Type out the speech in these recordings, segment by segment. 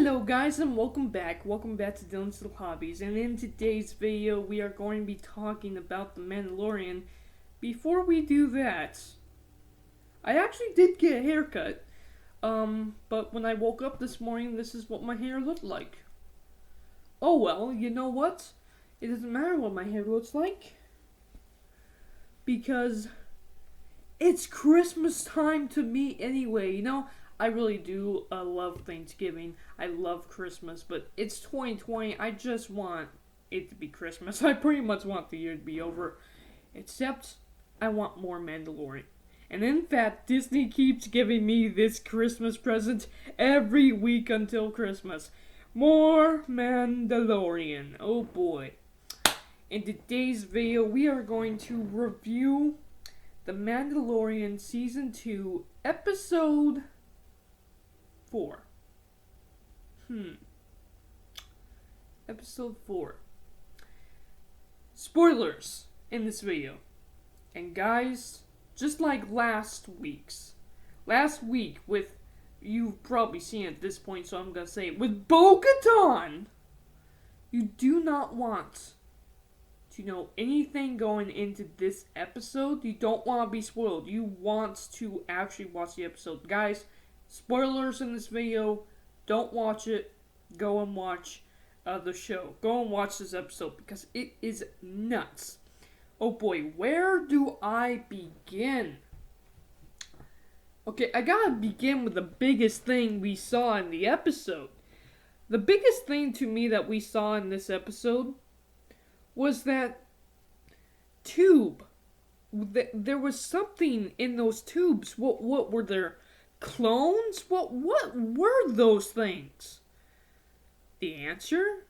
Hello guys and welcome back to Dylan's Little Hobbies, and in today's video we are going to be talking about the Mandalorian. Before we do that, I actually did get a haircut, but when I woke up this morning this is what my hair looked like. Oh well, you know what? It doesn't matter what my hair looks like, because it's Christmas time to me anyway, I really do love Thanksgiving. I love Christmas, but it's 2020. I just want it to be Christmas. I pretty much want the year to be over, except I want more Mandalorian. And in fact, Disney keeps giving me this Christmas present every week until Christmas. More Mandalorian. Oh boy. In today's video, we are going to review The Mandalorian Season 2, Episode 4. Episode 4. Spoilers in this video. And guys, just like last week with, you've probably seen it at this point, so I'm gonna say it, with bokatan, you do not want to know anything going into this episode. You don't want to be spoiled. You want to actually watch the episode. Guys, spoilers in this video. Don't watch it. Go and watch the show. Go and watch this episode because it is nuts. Oh boy, where do I begin? Okay, I gotta begin with the biggest thing we saw in the episode. The biggest thing to me that we saw in this episode was that tube. There was something in those tubes. What were there? Clones? What were those things? The answer,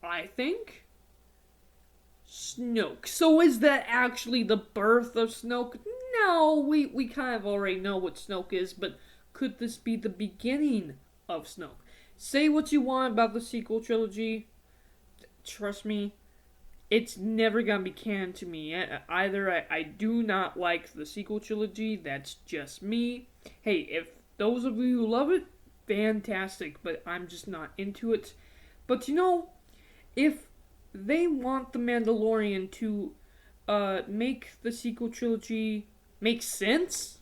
I think, Snoke. So is that actually the birth of Snoke? No, we kind of already know what Snoke is, but could this be the beginning of Snoke? Say what you want about the sequel trilogy. Trust me, it's never gonna be canon to me. Either I do not like the sequel trilogy, that's just me. Hey, if those of you who love it, fantastic, but I'm just not into it. But if they want The Mandalorian to make the sequel trilogy make sense,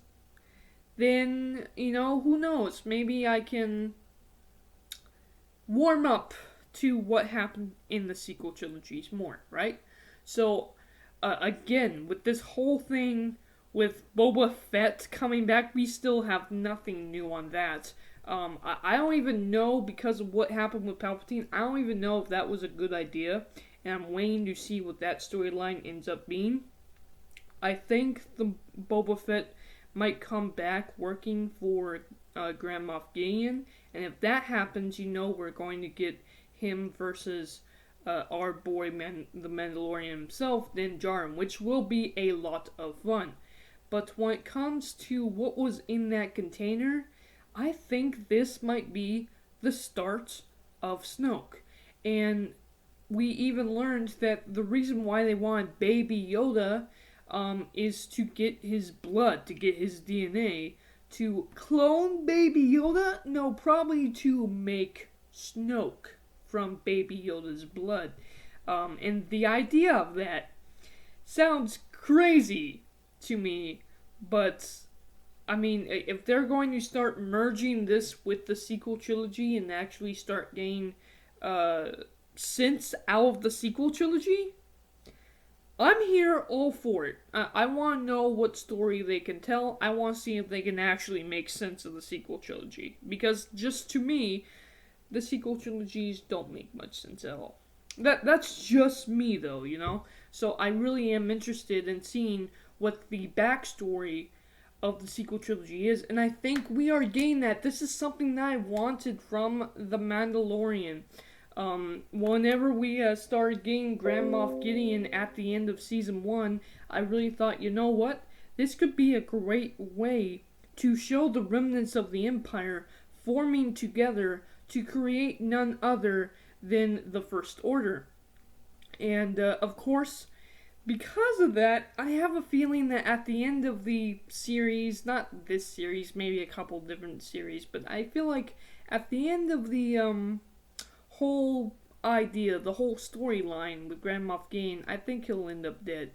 then, who knows? Maybe I can warm up to what happened in the sequel trilogies more, right? So, again, with this whole thing with Boba Fett coming back, we still have nothing new on that. I don't even know, because of what happened with Palpatine, I don't even know if that was a good idea, and I'm waiting to see what that storyline ends up being. I think the Boba Fett might come back working for Grand Moff Gideon, and if that happens, we're going to get him versus our boy the Mandalorian himself, Din Djarin, which will be a lot of fun. But when it comes to what was in that container, I think this might be the start of Snoke. And we even learned that the reason why they wanted Baby Yoda is to get his blood, to get his DNA. To clone Baby Yoda? No, probably to make Snoke from Baby Yoda's blood. And the idea of that sounds crazy to me, but I mean, if they're going to start merging this with the sequel trilogy and actually start getting sense out of the sequel trilogy, I'm here all for it. I want to know what story they can tell. I want to see if they can actually make sense of the sequel trilogy, because just to me, the sequel trilogies don't make much sense at all. That's just me, though, So I really am interested in seeing what the backstory of the sequel trilogy is, and I think we are getting that. This is something that I wanted from The Mandalorian. Whenever we started getting Grand Moff Gideon at the end of Season 1, I really thought, what? This could be a great way to show the remnants of the Empire forming together to create none other than the First Order. And, of course, because of that, I have a feeling that at the end of the series, not this series, maybe a couple different series, but I feel like at the end of the whole idea, the whole storyline with Grand Moff Gideon, I think he'll end up dead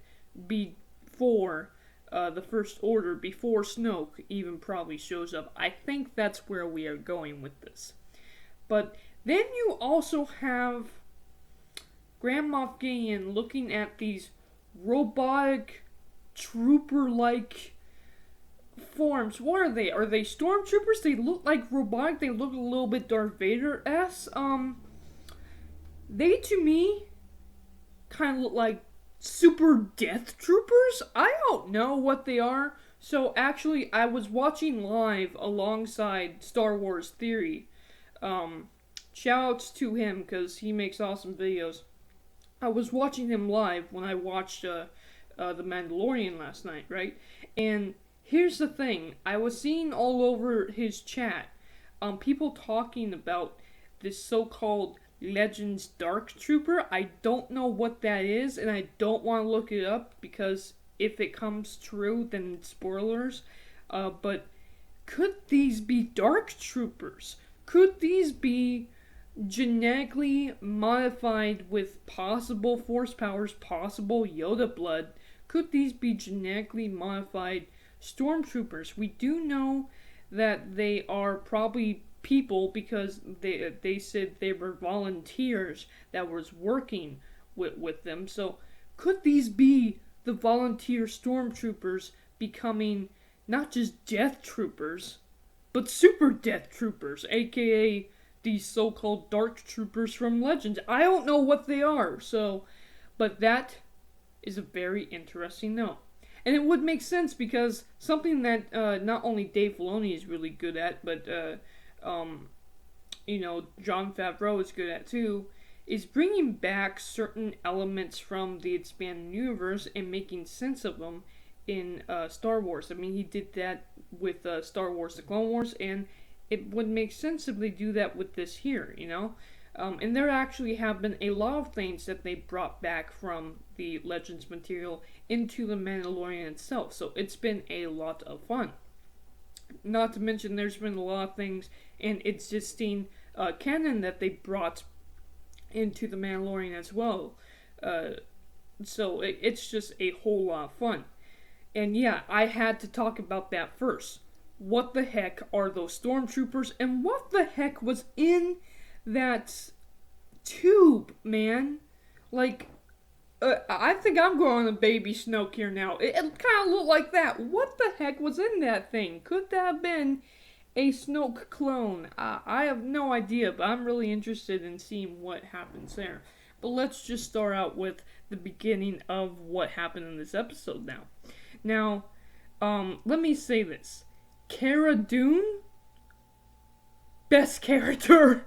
before the First Order, before Snoke even probably shows up. I think that's where we are going with this. But then you also have Grand Moff Gideon looking at these robotic, trooper-like forms. What are they? Are they stormtroopers? They look like robotic. They look a little bit Darth Vader-esque. They, to me, kind of look like super death troopers? I don't know what they are. So, actually, I was watching live alongside Star Wars Theory. Shoutouts to him, because he makes awesome videos. I was watching him live when I watched The Mandalorian last night, right? And here's the thing. I was seeing all over his chat people talking about this so-called Legends Dark Trooper. I don't know what that is, and I don't want to look it up, because if it comes true, then it's spoilers. But could these be Dark Troopers? Could these be genetically modified with possible Force powers, possible Yoda blood? Could these be genetically modified stormtroopers? We do know that they are probably people, because they said they were volunteers that was working with them. So could these be the volunteer stormtroopers becoming not just death troopers, but super death troopers, aka these so-called dark troopers from Legends? I don't know what they are, but that is a very interesting note. And it would make sense, because something that not only Dave Filoni is really good at, but Jon Favreau is good at too, is bringing back certain elements from the expanded universe and making sense of them in Star Wars. I mean, he did that with Star Wars The Clone Wars, and it would make sense if they do that with this here, and there actually have been a lot of things that they brought back from the Legends material into The Mandalorian itself, so it's been a lot of fun. Not to mention, there's been a lot of things in existing canon that they brought into The Mandalorian as well. So it's just a whole lot of fun. And yeah, I had to talk about that first. What the heck are those stormtroopers, and what the heck was in that tube, man? Like, I think I'm growing a baby Snoke here now. It kind of looked like that. What the heck was in that thing? Could that have been a Snoke clone? I have no idea, but I'm really interested in seeing what happens there. But let's just start out with the beginning of what happened in this episode now. Now, let me say this. Cara Dune, best character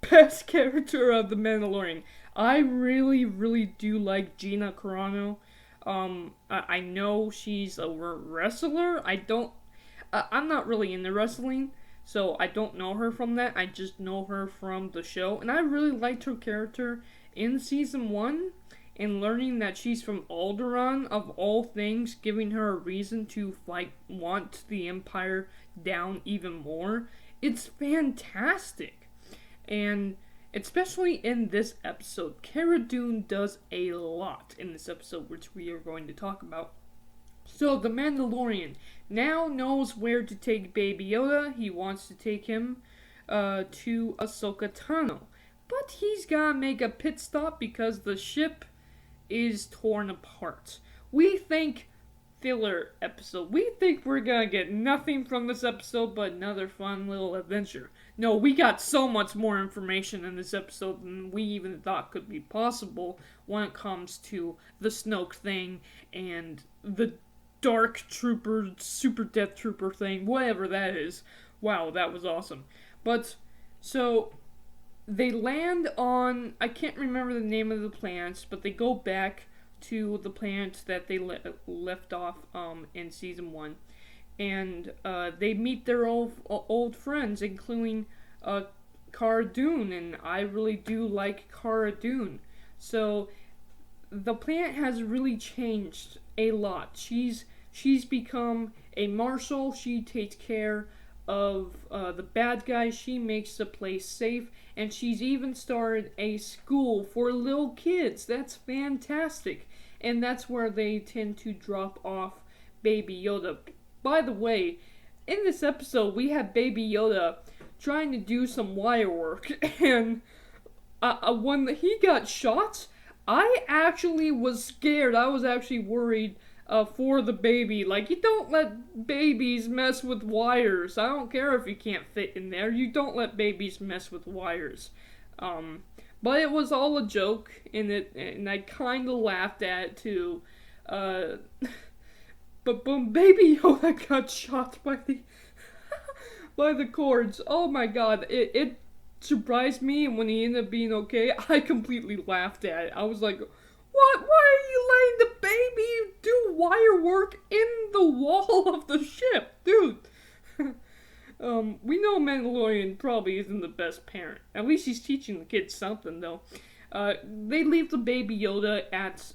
of The Mandalorian. I really, really do like Gina Carano. I know she's a wrestler. I'm not really into wrestling, so I don't know her from that. I just know her from the show, and I really liked her character in season 1. And learning that she's from Alderaan, of all things, giving her a reason to want the Empire down even more. It's fantastic. And especially in this episode, Cara Dune does a lot in this episode, which we are going to talk about. So, the Mandalorian now knows where to take Baby Yoda. He wants to take him to Ahsoka Tano. But he's gotta make a pit stop because the ship is torn apart. We think filler episode. We think we're gonna get nothing from this episode but another fun little adventure. No, we got so much more information in this episode than we even thought could be possible when it comes to the Snoke thing and the Dark Trooper, Super Death Trooper thing, whatever that is. Wow, that was awesome. But, so they land on, I can't remember the name of the planets, but they go back to the planets that they left off in season 1. And they meet their old friends, including Cara Dune, and I really do like Cara Dune. So the planet has really changed a lot. She's become a marshal. She takes care of the bad guys. She makes the place safe, and she's even started a school for little kids. That's fantastic, and that's where they tend to drop off Baby Yoda. By the way, in this episode, we had Baby Yoda trying to do some wire work, and when he got shot, I actually was scared. I was actually worried for the baby. Like, you don't let babies mess with wires. I don't care if you can't fit in there. You don't let babies mess with wires. But it was all a joke, and I kind of laughed at it too. But boom, Baby Yoda got shot by the by the cords. Oh my god, it surprised me, and when he ended up being okay, I completely laughed at it. I was like, what? Why are you letting the baby do wire work in the wall of the ship? Dude. We know Mandalorian probably isn't the best parent. At least he's teaching the kids something, though. They leave the Baby Yoda at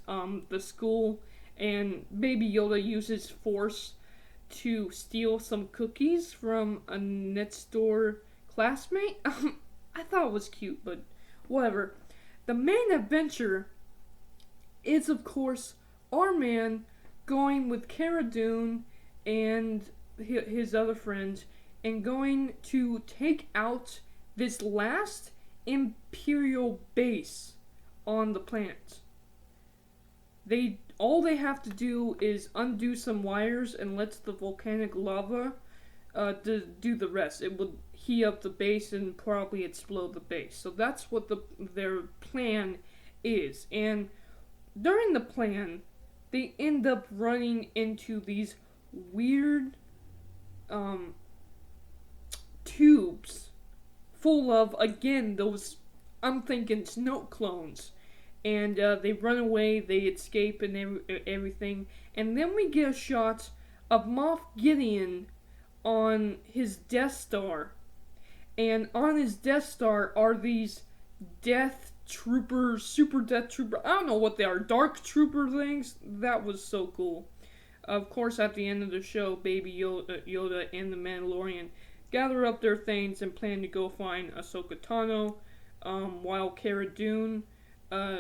the school, and Baby Yoda uses Force to steal some cookies from a next door classmate. I thought it was cute, but whatever. The main adventure is, of course, our man going with Cara Dune and his other friends and going to take out this last imperial base on the planet. All they have to do is undo some wires and let the volcanic lava do the rest. It would heat up the base and probably explode the base. So that's what their plan is. And during the plan, they end up running into these weird tubes full of, again, those, I'm thinking, snow clones. And they run away, they escape and everything. And then we get a shot of Moff Gideon on his Death Star. And on his Death Star are these Death Troopers, Super Death Trooper, I don't know what they are, Dark Trooper things. That was so cool. Of course, at the end of the show, Baby Yoda and the Mandalorian gather up their things and plan to go find Ahsoka Tano, while Cara Dune,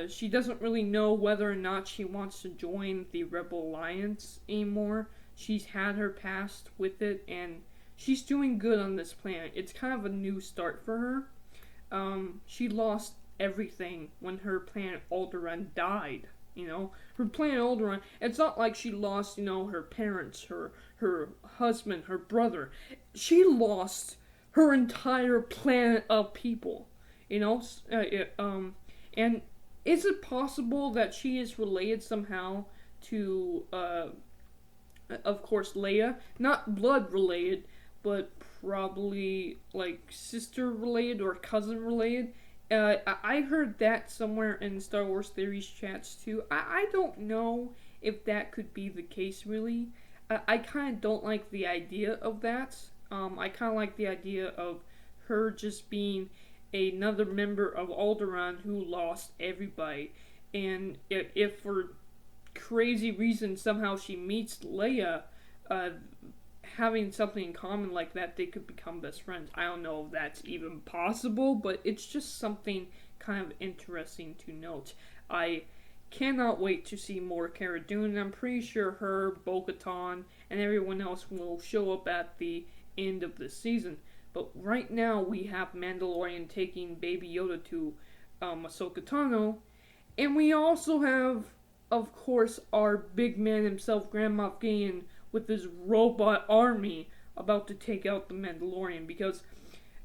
she doesn't really know whether or not she wants to join the Rebel Alliance anymore. She's had her past with it, and she's doing good on this planet. It's kind of a new start for her. She lost everything when her planet Alderaan died. Her planet Alderaan, it's not like she lost, her parents, her husband, her brother. She lost her entire planet of people, and is it possible that she is related somehow to, of course, Leia? Not blood related, but probably, sister related or cousin related. I heard that somewhere in Star Wars Theories chats too. I don't know if that could be the case, really. I kind of don't like the idea of that. I kind of like the idea of her just being another member of Alderaan who lost everybody. And if for crazy reason somehow she meets Leia, having something in common like that, they could become best friends. I don't know if that's even possible, but it's just something kind of interesting to note. I cannot wait to see more Cara Dune. I'm pretty sure her, Bokatan, and everyone else will show up at the end of the season. But right now we have Mandalorian taking Baby Yoda to Ahsoka Tano, and we also have, of course, our big man himself, Grand Moff Gideon, with his robot army about to take out the Mandalorian, because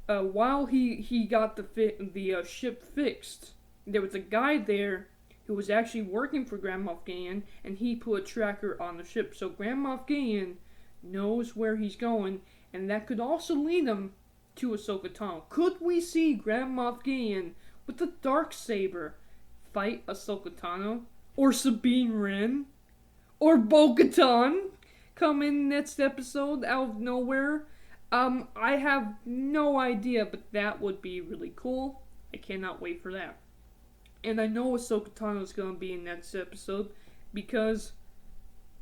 while he got the ship fixed, there was a guy there who was actually working for Grand Moff Gideon, and he put a tracker on the ship. So Grand Moff Gideon knows where he's going, and that could also lead him to Ahsoka Tano. Could we see Grand Moff Gideon with the Darksaber fight Ahsoka Tano? Or Sabine Wren? Or Bo-Katan come in next episode out of nowhere? I have no idea, but that would be really cool. I cannot wait for that. And I know Ahsoka Tano is going to be in next episode because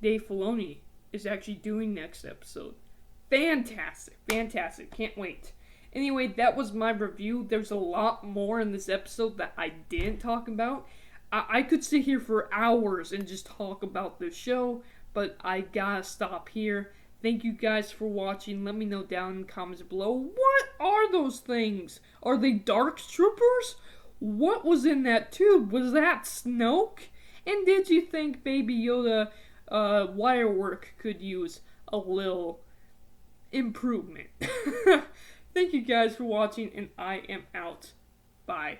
Dave Filoni is actually doing next episode. Fantastic. Can't wait. Anyway, that was my review. There's a lot more in this episode that I didn't talk about. I could sit here for hours and just talk about the show, but I gotta stop here. Thank you guys for watching. Let me know down in the comments below. What are those things? Are they Dark Troopers? What was in that tube? Was that Snoke? And did you think Baby Yoda wire work could use a little improvement? Thank you guys for watching, and I am out. Bye.